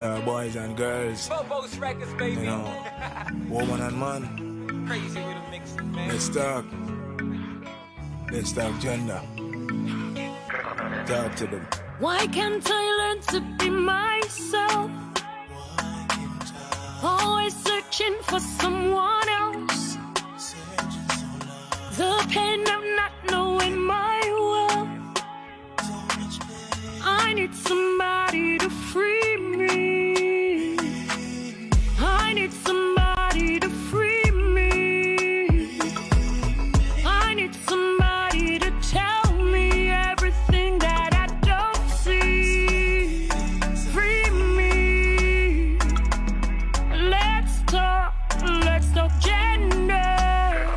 Boys and girls, Bobos Records, baby. woman and man, Crazy with a mix, man. let's talk gender, talk to them. Why can't I learn to be myself? Always searching for someone else. The pain of not knowing my worth. I need somebody to free me. I need somebody to free me. I need somebody to tell me everything that I don't see. Free me. Let's talk gender.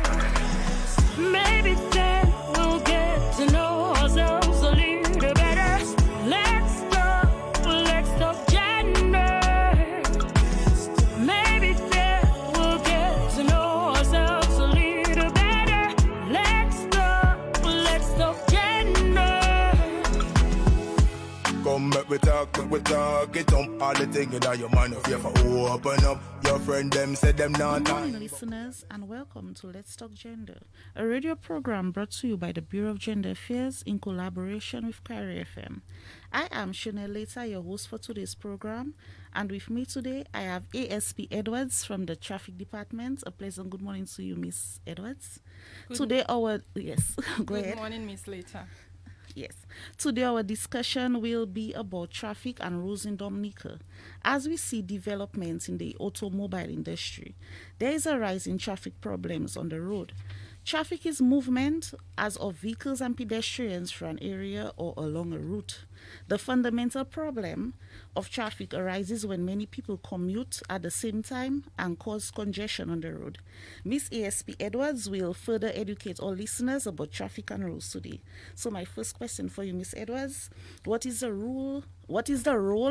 Maybe then we'll get to know ourselves a little better. Let's talk gender. Maybe then we'll get to know ourselves a little better. Let's talk gender. Come back we talk, get up all the things that your man of for open up. Your friend them said them not. Good morning, listeners, and welcome to Let's Talk Gender, a radio program brought to you by the Bureau of Gender Affairs in collaboration with Kyrie FM. I am Chanel Leta, your host for today's program, and with me today I have ASP Edwards from the Traffic Department. A pleasant good morning to you, Miss Edwards. Today Good morning, Miss Leta. Yes. Today our discussion will be about traffic and rules in Dominica. As we see developments in the automobile industry, there is a rise in traffic problems on the road. Traffic is movement as of vehicles and pedestrians through an area or along a route. The fundamental problem of traffic arises when many people commute at the same time and cause congestion on the road. Miss ASP Edwards will further educate all listeners about traffic and rules today. So my first question for you, Miss Edwards, what is the role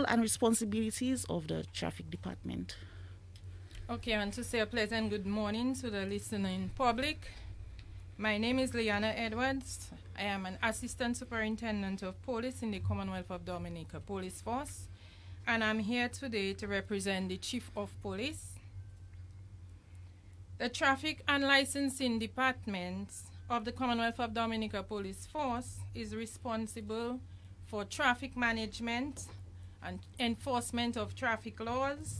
and responsibilities of the traffic department? Okay, I want to say a pleasant good morning to the listening public. My name is Liana Edwards. I am an Assistant Superintendent of Police in the Commonwealth of Dominica Police Force, and I'm here today to represent the Chief of Police. The Traffic and Licensing Department of the Commonwealth of Dominica Police Force is responsible for traffic management and enforcement of traffic laws,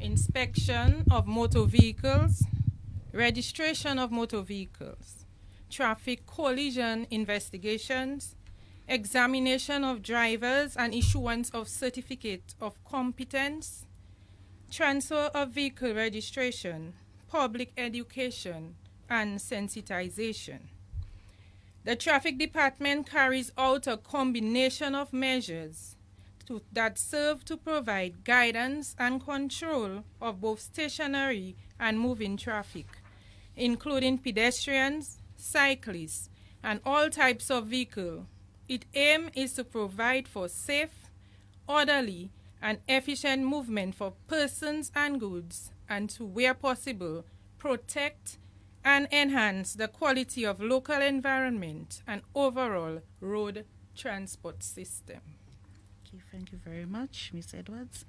inspection of motor vehicles, registration of motor vehicles, traffic collision investigations, examination of drivers and issuance of certificate of competence, transfer of vehicle registration, public education, and sensitization. The Traffic Department carries out a combination of measures that serve to provide guidance and control of both stationary and moving traffic, including pedestrians, cyclists, and all types of vehicle. Its aim is to provide for safe, orderly, and efficient movement for persons and goods, and to, where possible, protect and enhance the quality of local environment and overall road transport system. Okay, thank you very much, Ms. Edwards.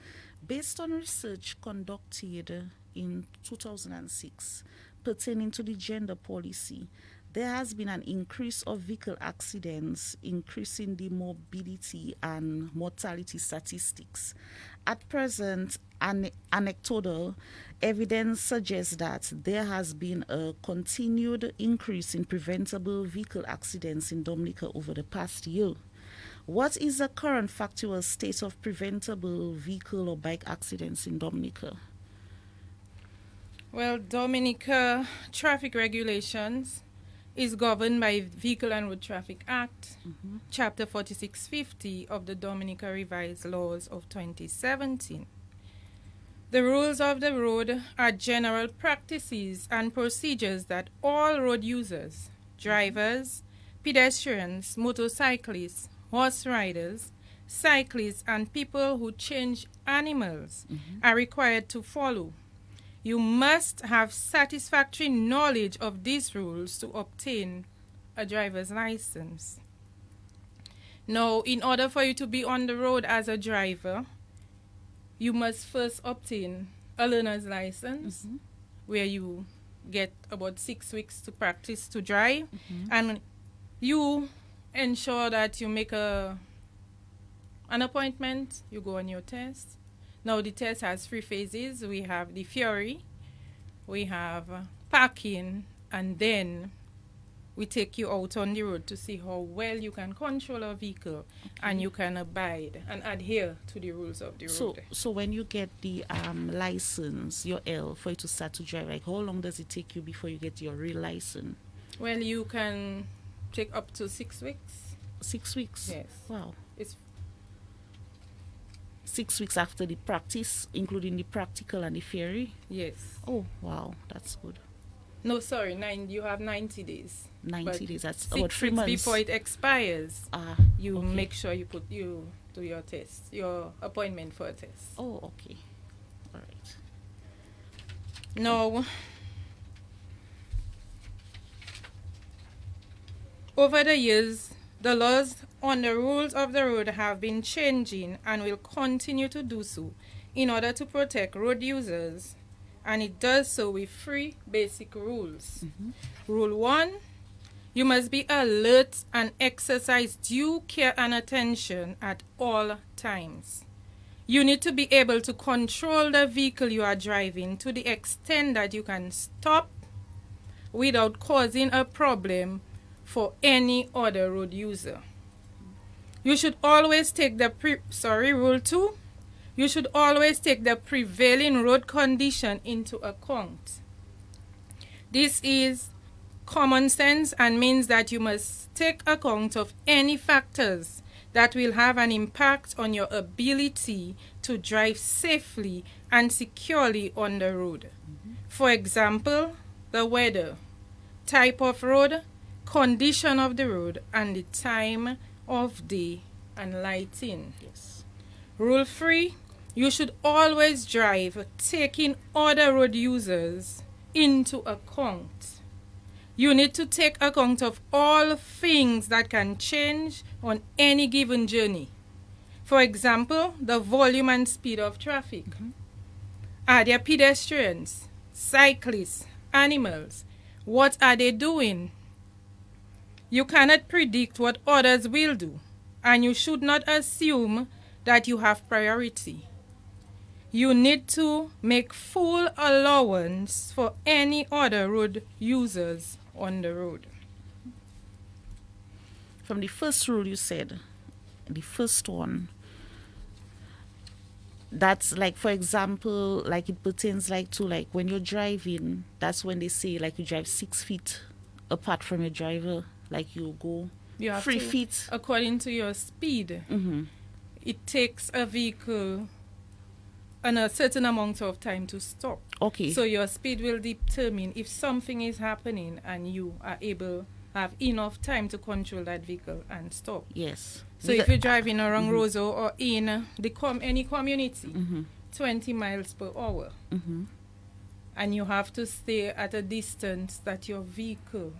Based on research conducted in 2006 pertaining to the gender policy, there has been an increase of vehicle accidents, increasing the morbidity and mortality statistics. At present, anecdotal evidence suggests that there has been a continued increase in preventable vehicle accidents in Dominica over the past year. What is the current factual state of preventable vehicle or bike accidents in Dominica? Well, Dominica traffic regulations is governed by Vehicle and Road Traffic Act, Chapter 4650 of the Dominica Revised Laws of 2017. The rules of the road are general practices and procedures that all road users, drivers, pedestrians, motorcyclists, horse riders, cyclists, and people who change animals are required to follow. You must have satisfactory knowledge of these rules to obtain a driver's license. Now, in order for you to be on the road as a driver, you must first obtain a learner's license where you get about 6 weeks to practice to drive, and you ensure that you make an appointment, you go on your test. Now the test has 3 phases. We have the theory, we have parking, and then we take you out on the road to see how well you can control a vehicle and you can abide and adhere to the rules of the road. So when you get the license, your L, for you to start to drive, like how long does it take you before you get your real license? Well, you can take up to 6 weeks. 6 weeks? Yes. Wow. It's 6 weeks after the practice, including the practical and the theory? yes. Oh, wow, that's good. No, sorry, you have 90 days. 90 But days, that's 6 about 3 weeks months. before it expires, you okay. make sure you do your test, your appointment for a test. Oh, okay. All right. Now, over the years, the laws on the rules of the road have been changing and will continue to do so in order to protect road users, and it does so with 3 basic rules. Rule 1, you must be alert and exercise due care and attention at all times. You need to be able to control the vehicle you are driving to the extent that you can stop without causing a problem for any other road user. You should always take Rule 2. You should always take the prevailing road condition into account. This is common sense and means that you must take account of any factors that will have an impact on your ability to drive safely and securely on the road. For example, the weather, type of road, condition of the road, and the time of day and lighting. Yes. Rule 3, you should always drive taking other road users into account. You need to take account of all things that can change on any given journey. For example, the volume and speed of traffic. Are there pedestrians, cyclists, animals? What are they doing? You cannot predict what others will do, and you should not assume that you have priority. You need to make full allowance for any other road users on the road. From the first rule you said, the first one, that's like, for example, like it pertains like to like when you're driving, that's when they say like you drive 6 feet apart from your driver, like you go You have 3 to, feet. according to your speed. It takes a vehicle and a certain amount of time to stop. Okay. So your speed will determine if something is happening and you are able have enough time to control that vehicle and stop. Yes. So if you're driving around Roseau or in any community, 20 miles per hour, and you have to stay at a distance that your vehicle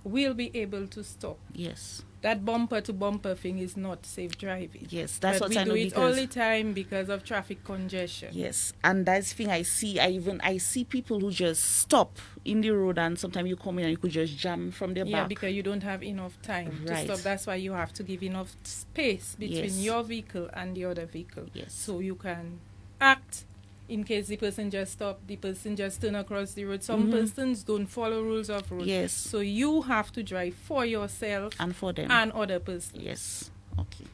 will be able to stop. Yes. That bumper to bumper thing is not safe driving. Yes, that's But what I know, we do it all because the time because of traffic congestion. yes, and that's the thing I see. I see people who just stop in the road, and sometimes you come in and you could just jam from their Yeah, back. because you don't have enough time Right. to stop. That's why you have to give enough space between Yes. your vehicle and the other vehicle. Yes. So you can act in case the person just stop, the person just turn across the road. Some persons don't follow rules of road. Yes. So you have to drive for yourself And for them. and other persons. Yes. Okay.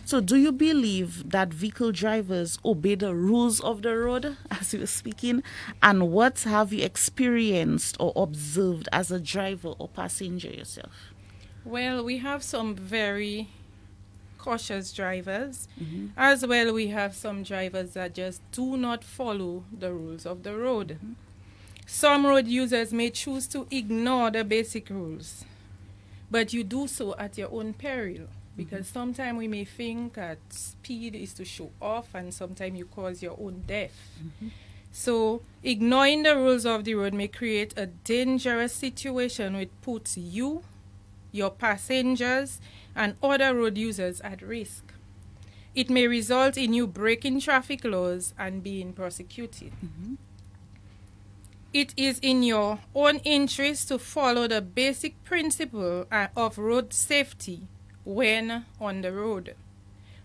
So do you believe that vehicle drivers obey the rules of the road as you were speaking? And what have you experienced or observed as a driver or passenger yourself? Well, we have some very cautious drivers. As well, we have some drivers that just do not follow the rules of the road. Some road users may choose to ignore the basic rules, but you do so at your own peril, because sometimes we may think that speed is to show off, and sometimes you cause your own death. So ignoring the rules of the road may create a dangerous situation which puts you, your passengers, and other road users at risk. It may result in you breaking traffic laws and being prosecuted. It is in your own interest to follow the basic principle of road safety when on the road.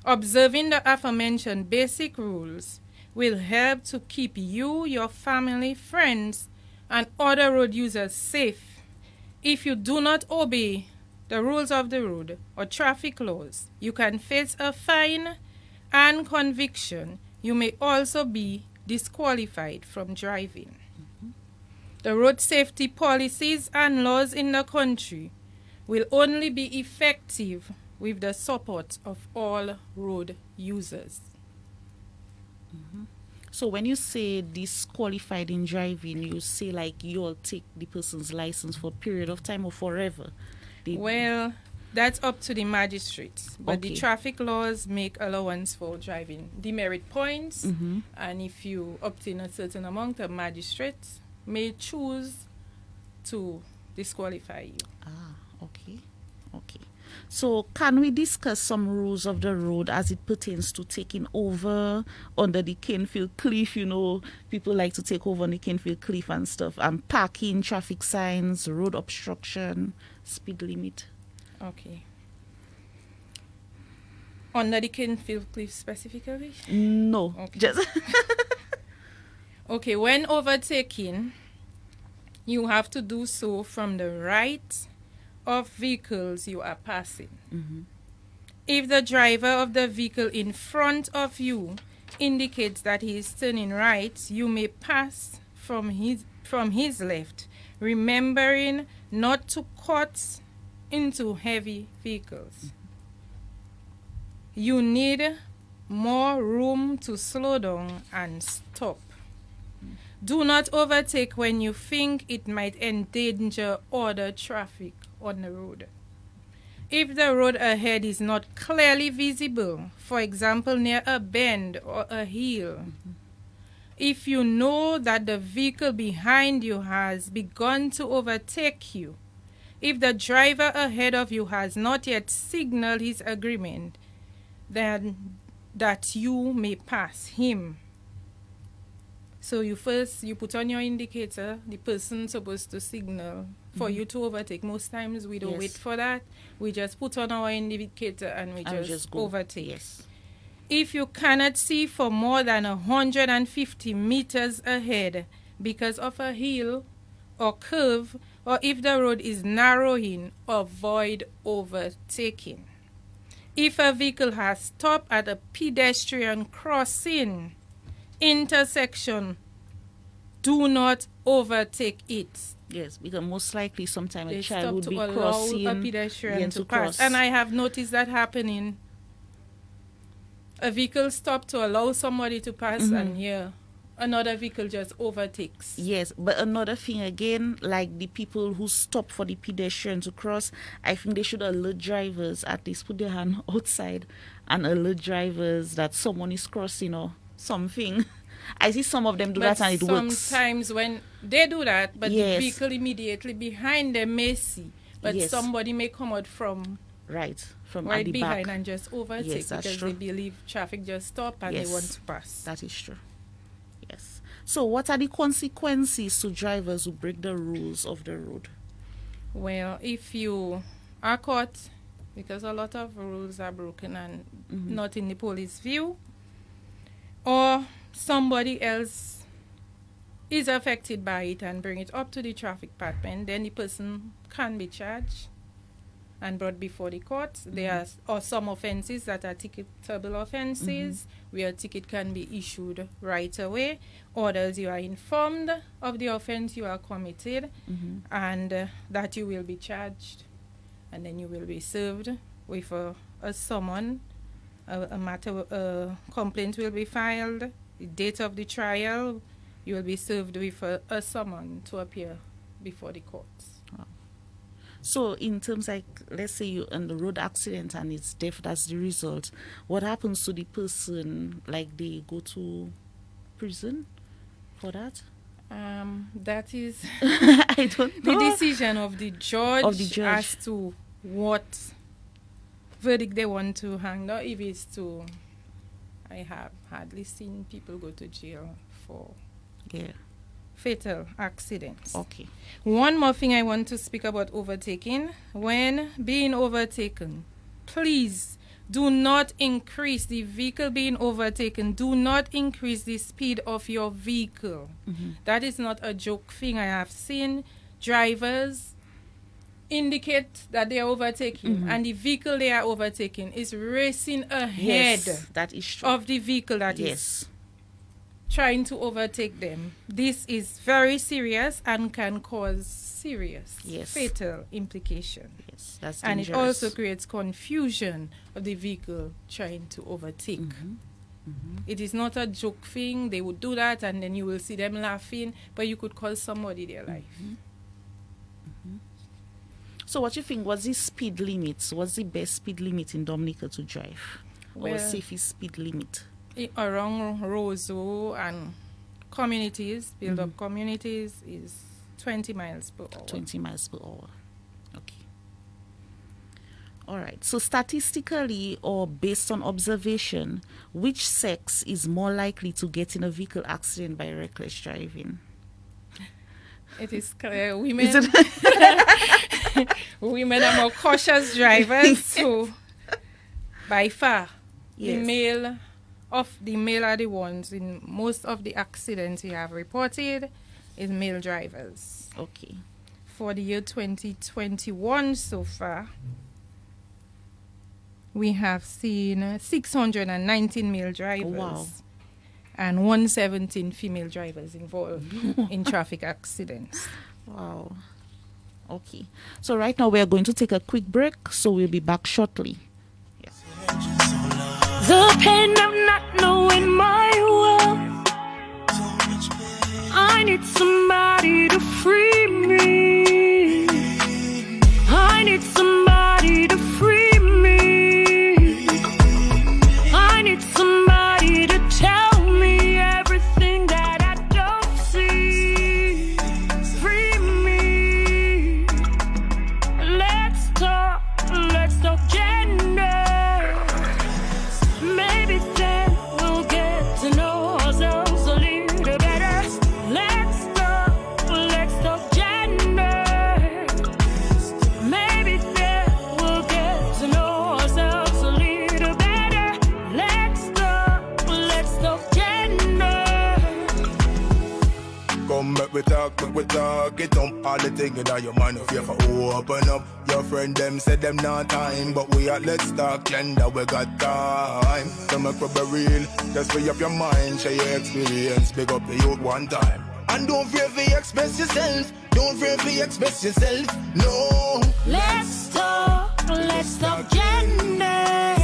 Observing the aforementioned basic rules will help to keep you, your family, friends, and other road users safe. If you do not obey the rules of the road or traffic laws, you can face a fine and conviction. You may also be disqualified from driving. The road safety policies and laws in the country will only be effective with the support of all road users. So when you say disqualified in driving, you say like you'll take the person's license for a period of time or forever? Well, that's up to the magistrates. But the Okay. traffic laws make allowance for driving demerit points. And if you obtain a certain amount, the magistrates may choose to disqualify you. Okay. So can we discuss some rules of the road as it pertains to taking over under the Canefield Cliff? You know, people like to take over on the Canefield Cliff and stuff. And parking, traffic signs, road obstruction, speed limit. Okay. Under the Canefield Cliff specifically? No. Okay. Just Okay, when overtaking, you have to do so from the right of vehicles you are passing. If the driver of the vehicle in front of you indicates that he is turning right, you may pass from his left, remembering not to cut into heavy vehicles. You need more room to slow down and stop. Do not overtake when you think it might endanger other traffic on the road. If the road ahead is not clearly visible, for example near a bend or a hill, if you know that the vehicle behind you has begun to overtake you, if the driver ahead of you has not yet signaled his agreement, then that you may pass him. So you put on your indicator, the person supposed to signal for you to overtake. Most times we don't Yes. wait for that. We just put on our indicator and we I'll just go. overtake. Yes. If you cannot see for more than 150 meters ahead because of a hill or curve, or if the road is narrowing, avoid overtaking. If a vehicle has stopped at a pedestrian crossing, intersection, do not overtake it. Yes, because most likely sometime a They child stop would to be allow crossing a pedestrian yeah, to pass. And I have noticed that happening. A vehicle stopped to allow somebody to pass and here another vehicle just overtakes. Yes, but another thing again, like the people who stop for the pedestrian to cross, I think they should alert drivers, at least put their hand outside and alert drivers that someone is crossing or something. I see some of them do But that and it works. sometimes when they do that, but Yes. the vehicle immediately behind them may see, but Yes. somebody may come out from Right, from at right the behind back. and just overtake Yes, that's because true. they believe traffic just stopped and Yes. they want to pass. That is true. Yes. So what are the consequences to drivers who break the rules of the road? Well, if you are caught, because a lot of rules are broken and not in the police view, or somebody else is affected by it and bring it up to the traffic department, then the person can be charged and brought before the court. There are some offenses that are ticketable offenses where a ticket can be issued right away. Others you are informed of the offense you are committed and that you will be charged, and then you will be served with a summon, a complaint will be filed, the date of the trial, you will be served with a summon to appear before the courts. So in terms like, let's say you in the road accident and it's death, that's the result. What happens to the person? Like they go to prison for that? That is I don't the know. decision of the judge, judge. as to what verdict they want to hang down, if it's to I have hardly seen people go to jail for Yeah. fatal accidents. Okay. One more thing I want to speak about overtaking. When being overtaken, please do not increase the vehicle being overtaken. Do not increase the speed of your vehicle. That is not a joke thing. I have seen drivers indicate that they are overtaking and the vehicle they are overtaking is racing ahead Yes, that is true. of the vehicle that is Yes. trying to overtake them. This is very serious and can cause serious Yes. fatal implication. Yes, that's And dangerous. it also creates confusion of the vehicle trying to overtake. It is not a joke thing. They would do that and then you will see them laughing, but you could cost somebody their life. So what you think was the speed limit? What's the best speed limit in Dominica to drive? Or Well, safest speed limit? Around Roseau and communities, build-up communities, is 20 miles per hour. 20 miles per hour. Okay. All right. So statistically or based on observation, which sex is more likely to get in a vehicle accident by reckless driving? It is clear women. Women are more cautious drivers, so by far Yes. the male are the ones in most of the accidents we have reported is male drivers. Okay. For the year 2021 so far, we have seen 619 male drivers Wow. and 117 female drivers involved in traffic accidents. Wow. Okay. So right now we are going to take a quick break, so we'll be back shortly. The pain of not knowing my world. I need somebody to free me. I need somebody to free me. I need somebody to tell me everything that I don't see. Free me. Let's talk gender. Maybe then we'll get to know ourselves a little better. Let's talk gender. Maybe then we'll get to know ourselves a little better. Let's talk gender. Come back we talk, get up all the things that your mind if you ever open up. Your friend them said them not time, but we at let's talk gender, we got time. So make we be real, just free up your mind, share your experience, big up the youth one time. And don't fear to express yourself, don't fear to express yourself, no. Let's talk gender.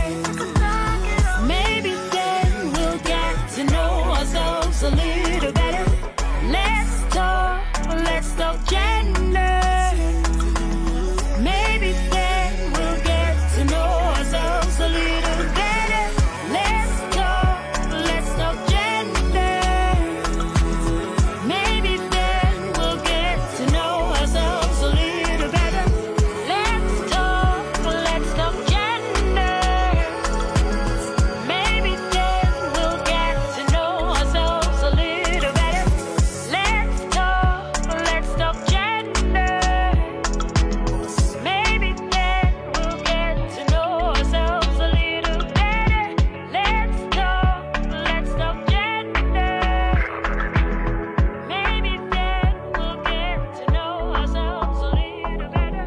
Maybe then we'll get to know ourselves a little better. Let's talk gender. Maybe then we'll get to know ourselves a little better. Let's talk gender. Maybe then we'll get to know ourselves a little better. Let's talk gender. Maybe then we'll get to know ourselves a little better. Let's talk gender. Maybe then we'll get to know ourselves a little better. Let's talk gender. Maybe then we'll get to know ourselves a little better.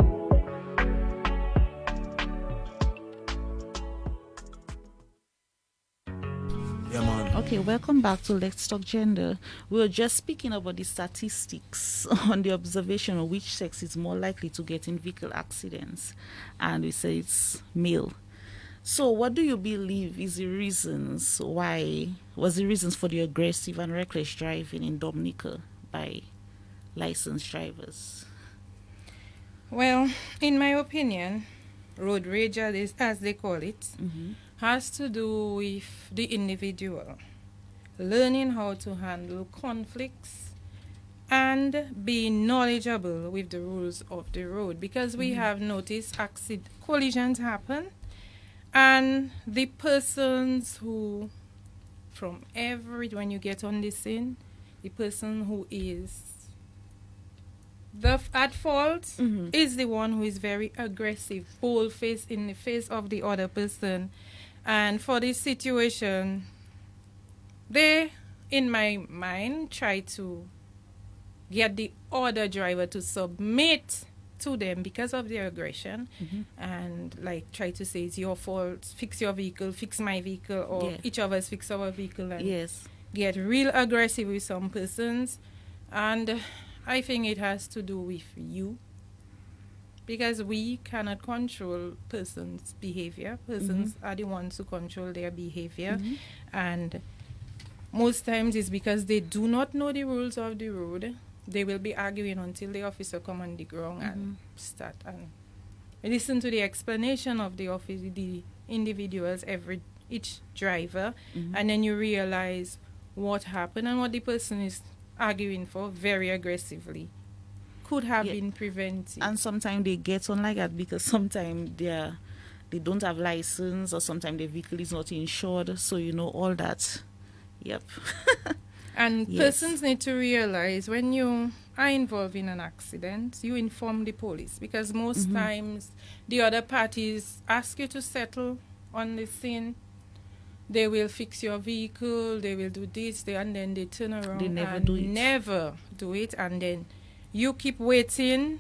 Yeah man. Okay, welcome back to Let's Talk Gender. We were just speaking about the statistics on the observation of which sex is more likely to get in vehicle accidents, and we say it's male. So, what do you believe is the reasons for the aggressive and reckless driving in Dominica by licensed drivers? Well, in my opinion, road rage, as they call it, has to do with the individual learning how to handle conflicts and being knowledgeable with the rules of the road, because we have noticed collisions happen and the persons who from when you get on the scene, the person who is at fault is the one who is very aggressive, bold-faced in the face of the other person. And for this situation, they, in my mind, try to get the other driver to submit to them because of their aggression and like try to say it's your fault, fix your vehicle, fix my vehicle, or each of us fix our vehicle, and get real aggressive with some persons. And I think it has to do with you, because we cannot control persons' behavior. Persons are the ones who control their behavior, and most times it's because they do not know the rules of the road. They will be arguing until the officer come on the ground and start and listen to the explanation of the individuals, each driver, and then you realize what happened and what the person is arguing for very aggressively could have been prevented. And sometimes they get on like that because sometimes they don't have license, or sometimes their vehicle is not insured, so all that. Yep. And persons need to realize when you are involved in an accident, you inform the police, because most times the other parties ask you to settle on the scene. They will fix your vehicle, they will do this, and then they turn around never do it. And then you keep waiting.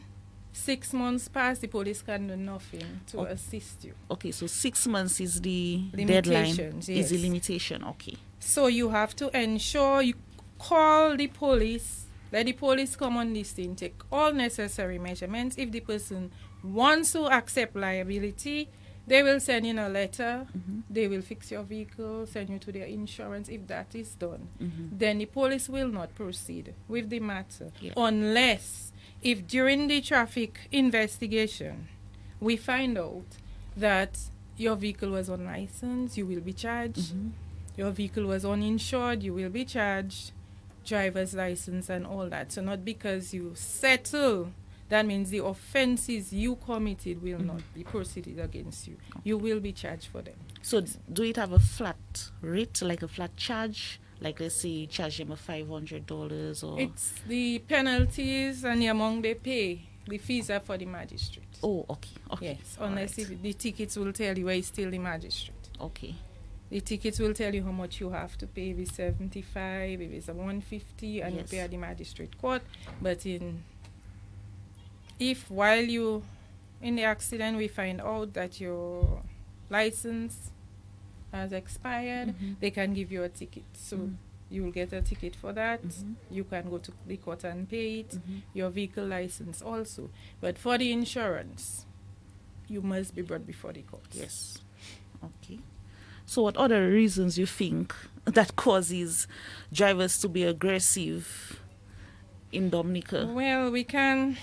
6 months pass, the police can do nothing to assist you. Okay, so 6 months is the deadline. Yes. Is the limitation, okay. So you have to ensure you call the police, let the police come on the scene, take all necessary measurements. If the person wants to accept liability, they will send in a letter. They will fix your vehicle, send you to their insurance. If that is done, then the police will not proceed with the matter unless if during the traffic investigation we find out that your vehicle was unlicensed, you will be charged. Your vehicle was uninsured, you will be charged. Driver's license and all that. So not because you settle, that means the offenses you committed will not be proceeded against you. You will be charged for them. So do it have a flat rate, like a flat charge? Like let's say you charge them $500 or... It's the penalties and the amount they pay. The fees are for the magistrate. Oh, okay. Yes, unless if the tickets will tell you it's still the magistrate. Okay. The tickets will tell you how much you have to pay. If it's 75, if it's a 150, and you pay at the magistrate court. But if while you in the accident we find out that your license has expired, they can give you a ticket. So you will get a ticket for that. You can go to the court and pay it. Your vehicle license also. But for the insurance, you must be brought before the court. Yes. Okay. So what other reasons you think that causes drivers to be aggressive in Dominica? Well, we can...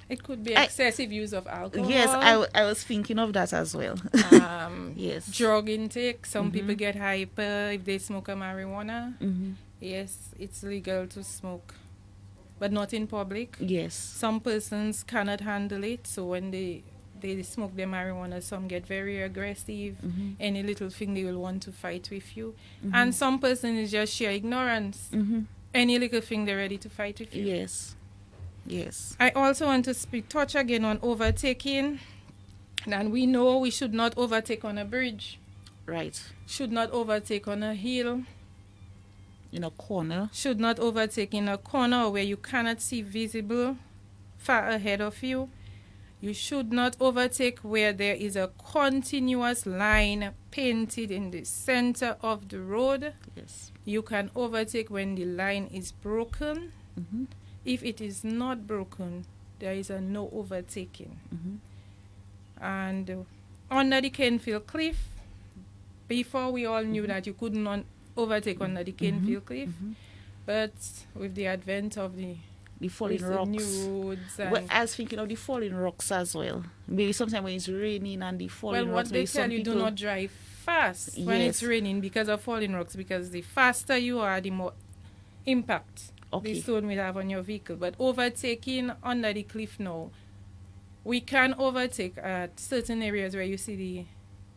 It could be excessive use of alcohol. Yes, I was thinking of that as well. Yes. Drug intake. Some people get hyper if they smoke a marijuana. Yes, it's legal to smoke, but not in public. Yes. Some persons cannot handle it, so when they smoke their marijuana, some get very aggressive. Any little thing they will want to fight with you. And some person is just sheer ignorance. Any little thing they're ready to fight with you. Yes. Yes. I also want to touch again on overtaking. And we know we should not overtake on a bridge. Right. Should not overtake on a hill. In a corner. Should not overtake in a corner where you cannot see visible far ahead of you. You should not overtake where there is a continuous line painted in the center of the road. Yes. You can overtake when the line is broken. If it is not broken, there is a no overtaking. And under the Canefield Cliff, before we all knew that you could not overtake under the Canefield Cliff, but with the advent of the falling rocks. New roads. Well, I was thinking of the falling rocks as well. Maybe sometimes when it's raining and the falling rocks. Well, what they tell you, do not drive fast when it's raining because of falling rocks, because the faster you are, the more impact the stone will have on your vehicle. But overtaking under the cliff now, we can overtake at certain areas where you see the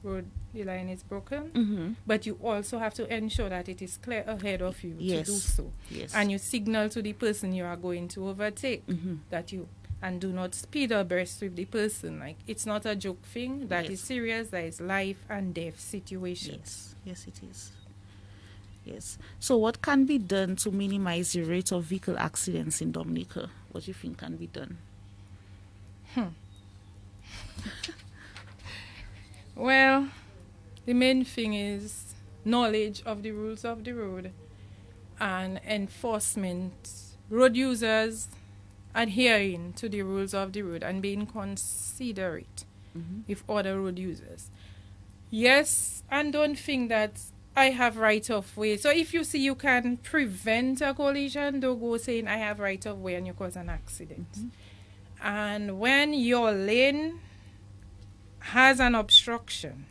road the line is broken, Mm-hmm. but you also have to ensure that it is clear ahead of you Yes. to do so. Yes. And you signal to the person you are going to overtake Mm-hmm. that you, and do not speed abreast with the person. Like, it's not a joke thing. That is Yes. serious. That is life and death situation. Yes, yes, it is. Yes. So, what can be done to minimize the rate of vehicle accidents in Dominica? What do you think can be done? Well, the main thing is knowledge of the rules of the road and enforcement. Road users adhering to the rules of the road and being considerate with other road users. Yes, and don't think that I have right of way. So if you see you can prevent a collision, don't go saying I have right of way and you cause an accident. And when your lane has an obstruction,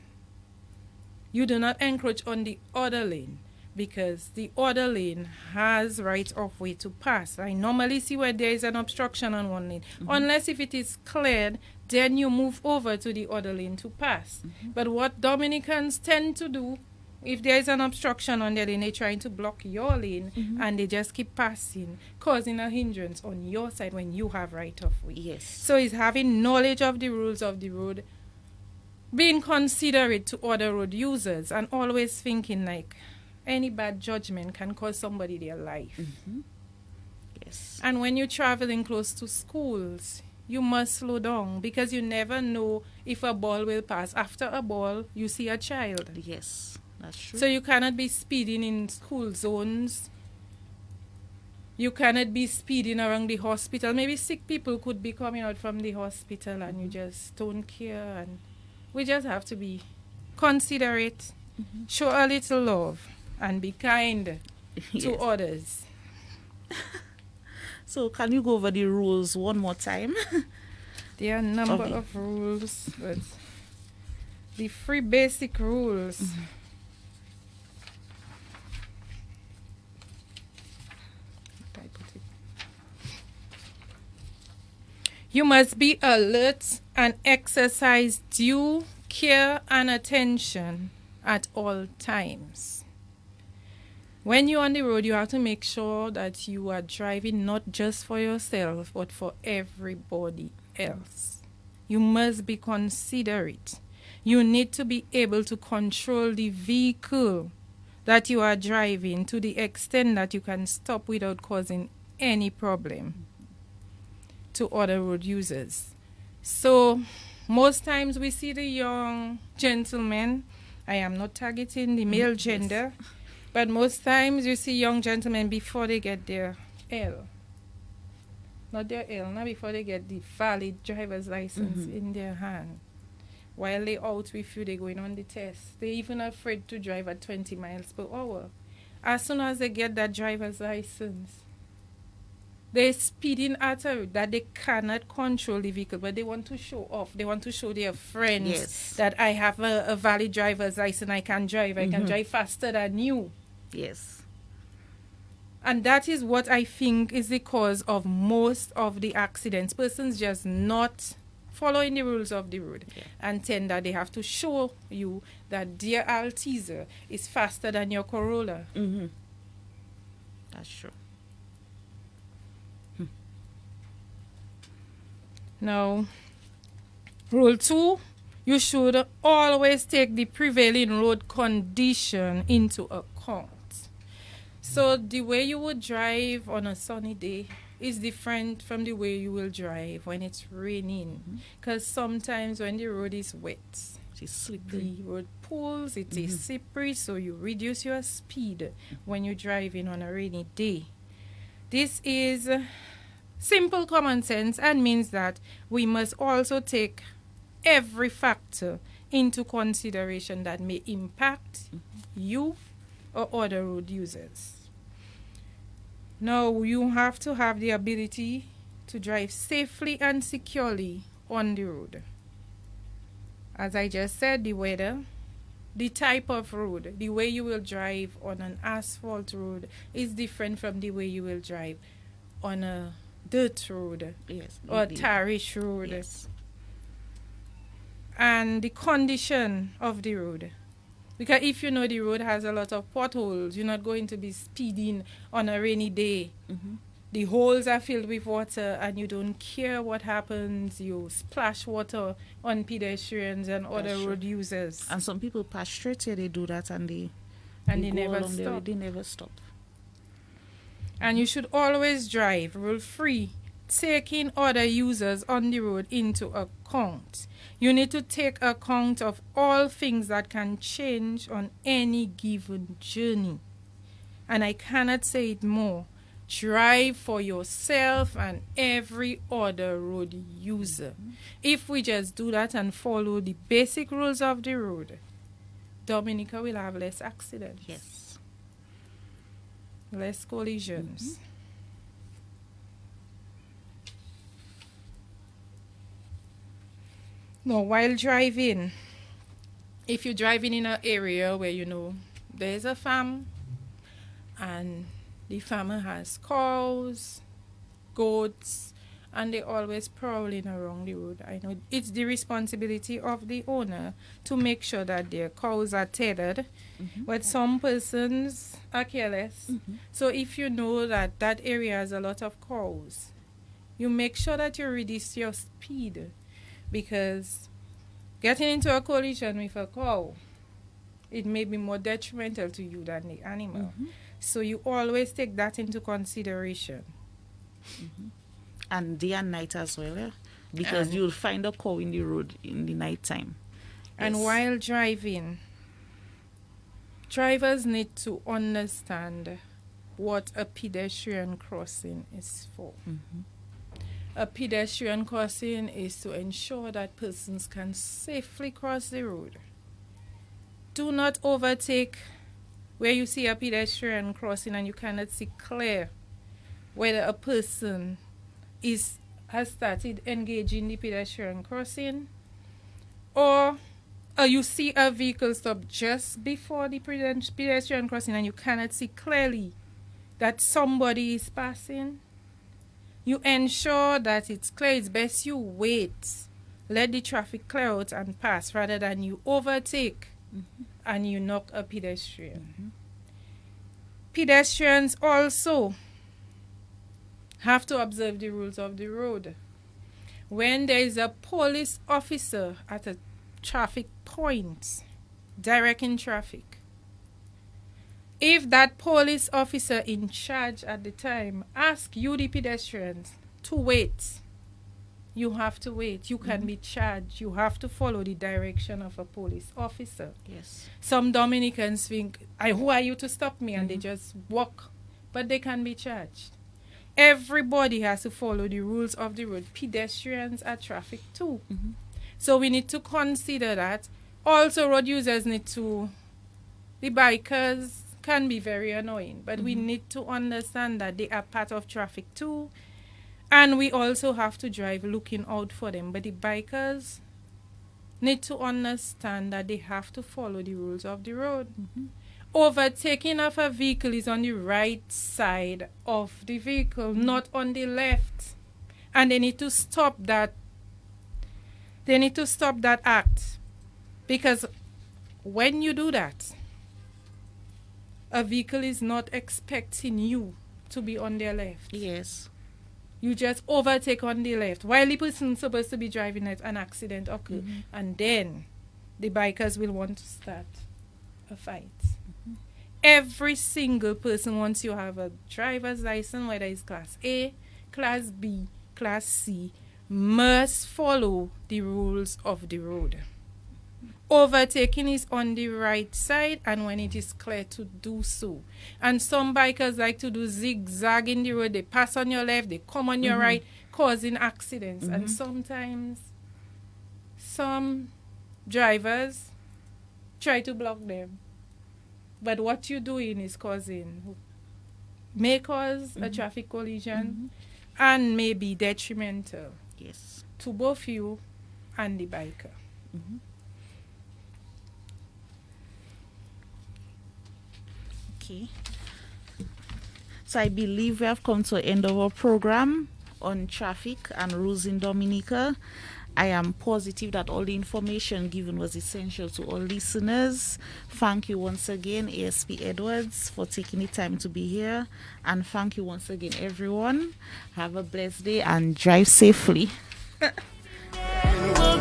you do not encroach on the other lane because the other lane has right of way to pass. I normally see where there is an obstruction on one lane. Unless if it is cleared, then you move over to the other lane to pass. But what Dominicans tend to do, if there is an obstruction on their lane, they're trying to block your lane and they just keep passing, causing a hindrance on your side when you have right of way. Yes. So it's having knowledge of the rules of the road, being considerate to other road users, and always thinking like any bad judgment can cost somebody their life. Yes. And when you're traveling close to schools, you must slow down because you never know if a ball will pass. After a ball, you see a child. Yes, that's true. So you cannot be speeding in school zones. You cannot be speeding around the hospital. Maybe sick people could be coming out from the hospital and you just don't care. And we just have to be considerate, show a little love, and be kind to Yes. others. So, can you go over the rules one more time? There are a number Okay. of rules, but the three basic rules. How do I put it? You must be alert and exercise due care and attention at all times. When you're on the road, you have to make sure that you are driving not just for yourself, but for everybody else. You must be considerate. You need to be able to control the vehicle that you are driving to the extent that you can stop without causing any problem to other road users. So most times we see the young gentlemen, I am not targeting the male gender, but most times you see young gentlemen before they get their L. Not their L, not before they get the valid driver's license in their hand. While they out with you, they're going on the test. They're even afraid to drive at 20 miles per hour. As soon as they get that driver's license, they're speeding at a rate that they cannot control the vehicle, but they want to show off. They want to show their friends Yes. that I have a valid driver's license, I can drive. I can drive faster than you. Yes. And that is what I think is the cause of most of the accidents. Persons just not following the rules of the road and tend that they have to show you that their Altiza is faster than your Corolla. That's true. Now, rule 2, you should always take the prevailing road condition into account. So the way you would drive on a sunny day is different from the way you will drive when it's raining. Because sometimes when the road is wet, It's slippery. the road pools, it is slippery, so you reduce your speed when you're driving on a rainy day. This is simple common sense and means that we must also take every factor into consideration that may impact you or other road users. Now, you have to have the ability to drive safely and securely on the road. As I just said, the weather, the type of road, the way you will drive on an asphalt road is different from the way you will drive on a dirt road Yes. or indeed. tarish road. Yes. and the condition of the road. Because if you know the road has a lot of potholes, you're not going to be speeding on a rainy day. The holes are filled with water and you don't care what happens. You splash water on pedestrians and other That's road users. And some people pass straight here, they do that and they They go never along their way, stop. they never stop. And you should always drive rule-free, taking other users on the road into account. You need to take account of all things that can change on any given journey. And I cannot say it more. Drive for yourself and every other road user. If we just do that and follow the basic rules of the road, Dominica will have less accidents. Yes. Less collisions. Now, while driving, if you're driving in an area where you know there's a farm and the farmer has cows, goats, and they're always prowling around the road, I know it's the responsibility of the owner to make sure that their cows are tethered. But some persons are careless. So if you know that that area has a lot of cows, you make sure that you reduce your speed, because getting into a collision with a cow, it may be more detrimental to you than the animal. So you always take that into consideration. And day and night as well, yeah? Because you'll find a cow in the road in the night time. And Yes. while driving, drivers need to understand what a pedestrian crossing is for. A pedestrian crossing is to ensure that persons can safely cross the road. Do not overtake where you see a pedestrian crossing and you cannot see clear whether a person has started engaging the pedestrian crossing, or you see a vehicle stop just before the pedestrian crossing and you cannot see clearly that somebody is passing. You ensure that it's clear. It's best you wait, let the traffic clear out and pass, rather than you overtake and you knock a pedestrian. Pedestrians also have to observe the rules of the road. When there is a police officer at a traffic point directing traffic, if that police officer in charge at the time asks you, the pedestrians, to wait, you have to wait. You can be charged. You have to follow the direction of a police officer. Yes. Some Dominicans think, who are you to stop me? And they just walk. But they can be charged. Everybody has to follow the rules of the road. Pedestrians are traffic too. So we need to consider that. Also, road users need to, the bikers can be very annoying, but we need to understand that they are part of traffic too. And we also have to drive looking out for them. But the bikers need to understand that they have to follow the rules of the road. Overtaking of a vehicle is on the right side of the vehicle, not on the left. And they need to stop that. They need to stop that act. Because when you do that, a vehicle is not expecting you to be on their left. Yes. You just overtake on the left while the person's supposed to be driving it, an accident occurs. And then the bikers will want to start a fight. Every single person, once you have a driver's license, whether it's class A, class B, class C, must follow the rules of the road. Overtaking is on the right side and when it is clear to do so. And some bikers like to do zigzag in the road. They pass on your left, they come on your right, causing accidents. And sometimes some drivers try to block them. But what you're doing is may cause a traffic collision and may be detrimental Yes. to both you and the biker. Okay. So I believe we have come to the end of our program on traffic and rules in Dominica. I am positive that all the information given was essential to all listeners. Thank you once again, ASP Edwards, for taking the time to be here. And thank you once again, everyone. Have a blessed day and drive safely. We'll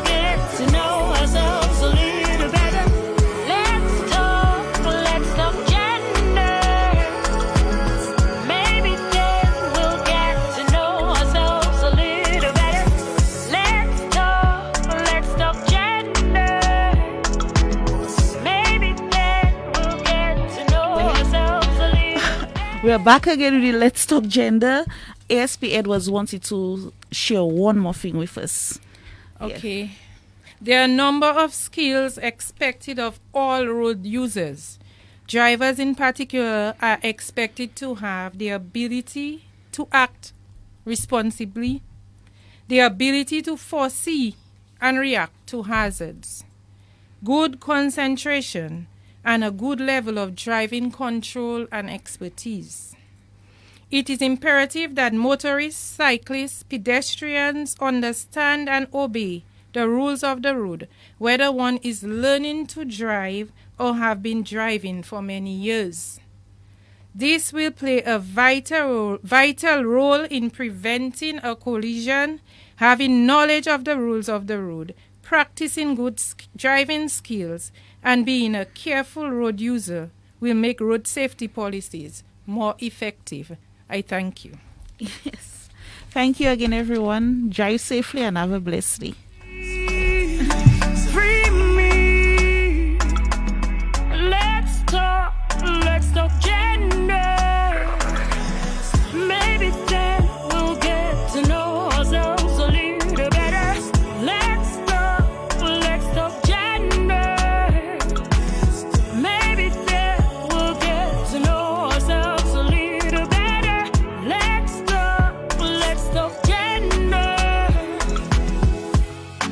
get to know ourselves a little better. Let's talk gender. Maybe then we'll get to know ourselves a little better. Let's talk gender. Maybe then we'll get to know ourselves a little better. We are back again with the Let's Talk Gender. ASP Edwards wanted to share one more thing with us. Okay. There are a number of skills expected of all road users. Drivers in particular are expected to have the ability to act responsibly, the ability to foresee and react to hazards, good concentration, and a good level of driving control and expertise. It is imperative that motorists, cyclists, pedestrians understand and obey the rules of the road, whether one is learning to drive or have been driving for many years. This will play a vital role in preventing a collision, having knowledge of the rules of the road, practicing good driving skills, and being a careful road user will make road safety policies more effective. I thank you. Yes. Thank you again, everyone. Drive safely and have a blessed day. Free me. Let's talk gender. Maybe then we'll get to know ourselves a little better. Let's talk gender. Maybe then we'll get to know ourselves a little better. Let's talk gender.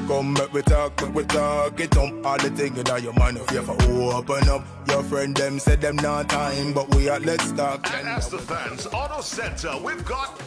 Come make we talk, get up all the things in your mind. If you ever open up, your friend them said them not time, but we are let's talk. And as the fans Auto Center, we've got